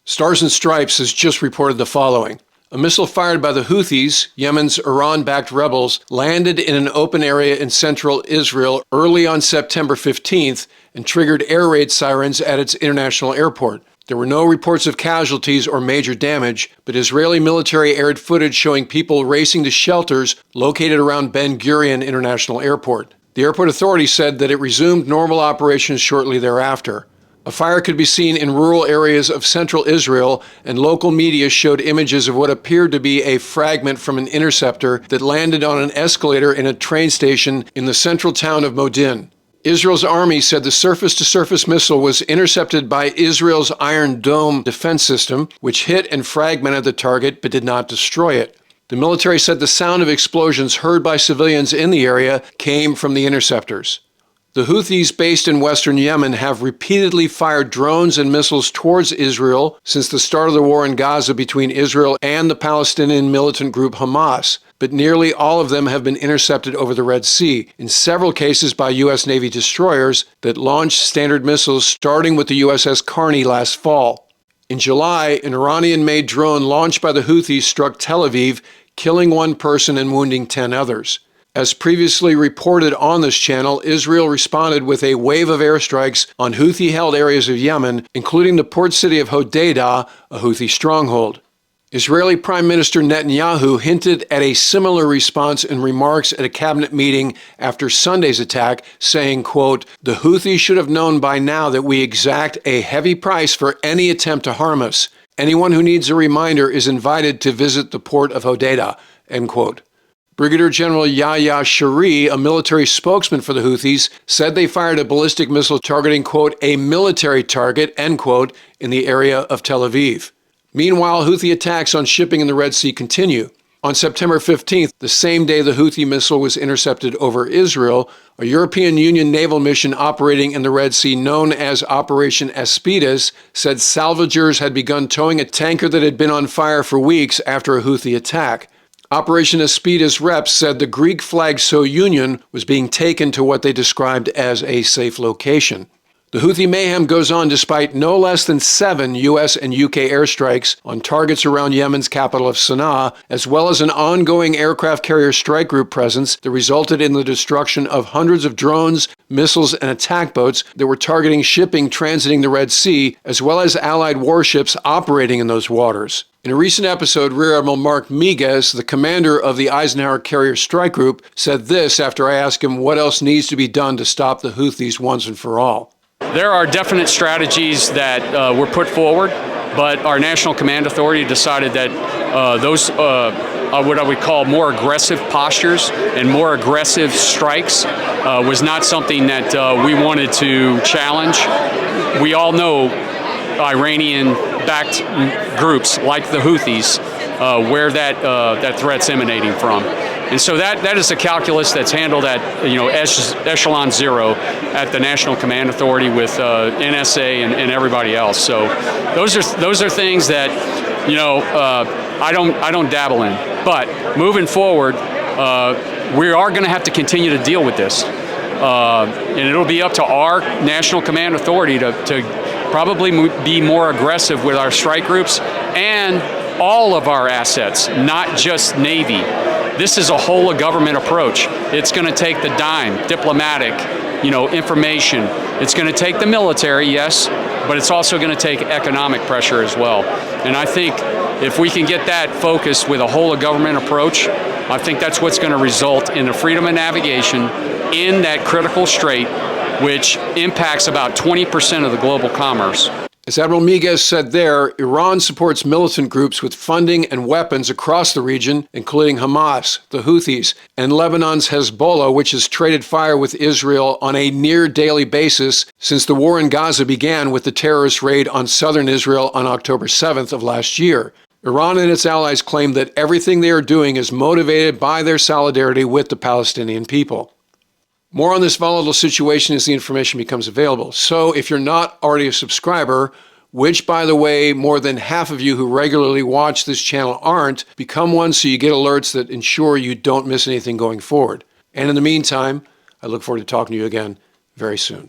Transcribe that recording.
Stars and Stripes has just reported the following. A missile fired by the Houthis, Yemen's Iran-backed rebels, landed in an open area in central Israel early on September 15th and triggered air raid sirens at its international airport. There were no reports of casualties or major damage, but Israeli military aired footage showing people racing to shelters located around Ben Gurion International Airport. The airport authority said that it resumed normal operations shortly thereafter. A fire could be seen in rural areas of central Israel, and local media showed images of what appeared to be a fragment from an interceptor that landed on an escalator in a train station in the central town of Modin. Israel's army said the surface-to-surface missile was intercepted by Israel's Iron Dome defense system, which hit and fragmented the target but did not destroy it. The military said the sound of explosions heard by civilians in the area came from the interceptors. The Houthis based in western Yemen have repeatedly fired drones and missiles towards Israel since the start of the war in Gaza between Israel and the Palestinian militant group Hamas, but nearly all of them have been intercepted over the Red Sea, in several cases by U.S. Navy destroyers that launched Standard missiles starting with the USS Carney last fall. In July, an Iranian-made drone launched by the Houthis struck Tel Aviv, killing one person and wounding 10 others. As previously reported on this channel, Israel responded with a wave of airstrikes on Houthi-held areas of Yemen, including the port city of Hodeidah, a Houthi stronghold. Israeli Prime Minister Netanyahu hinted at a similar response in remarks at a cabinet meeting after Sunday's attack, saying, quote, "The Houthis should have known by now that we exact a heavy price for any attempt to harm us. Anyone who needs a reminder is invited to visit the port of Hodeidah," end quote. Brigadier General Yahya Shari, a military spokesman for the Houthis, said they fired a ballistic missile targeting, quote, "a military target," end quote, in the area of Tel Aviv. Meanwhile, Houthi attacks on shipping in the Red Sea continue. On September 15th, the same day the Houthi missile was intercepted over Israel, a European Union naval mission operating in the Red Sea known as Operation Escalating said salvagers had begun towing a tanker that had been on fire for weeks after a Houthi attack. Operation Escalating's reps said the Greek-flagged Soyunion was being taken to what they described as a safe location. The Houthi mayhem goes on despite no less than 7 U.S. and U.K. airstrikes on targets around Yemen's capital of Sana'a, as well as an ongoing aircraft carrier strike group presence that resulted in the destruction of hundreds of drones, missiles, and attack boats that were targeting shipping transiting the Red Sea, as well as Allied warships operating in those waters. In a recent episode, Rear Admiral Mark Miguez, the commander of the Eisenhower Carrier Strike Group, said this after I asked him what else needs to be done to stop the Houthis once and for all. There are definite strategies that were put forward, but our National Command Authority decided that those what I would call more aggressive postures and more aggressive strikes was not something that we wanted to challenge. We all know Iranian-backed groups like the Houthis, where that threat's emanating from. And so that is a calculus that's handled at echelon 0 at the National Command Authority with NSA and everybody else. So those are things that I don't dabble in. But moving forward, we are going to have to continue to deal with this, and it'll be up to our National Command Authority to probably be more aggressive with our strike groups and all of our assets, not just Navy. This is a whole of government approach. It's going to take the dime, diplomatic, information. It's going to take the military, yes, but it's also going to take economic pressure as well. And I think if we can get that focused with a whole of government approach, I think that's what's going to result in the freedom of navigation in that critical strait, which impacts about 20% of the global commerce. As Admiral Miguez said there, Iran supports militant groups with funding and weapons across the region, including Hamas, the Houthis, and Lebanon's Hezbollah, which has traded fire with Israel on a near-daily basis since the war in Gaza began with the terrorist raid on southern Israel on October 7th of last year. Iran and its allies claim that everything they are doing is motivated by their solidarity with the Palestinian people. More on this volatile situation as the information becomes available. So if you're not already a subscriber, which, by the way, more than half of you who regularly watch this channel aren't, become one so you get alerts that ensure you don't miss anything going forward. And in the meantime, I look forward to talking to you again very soon.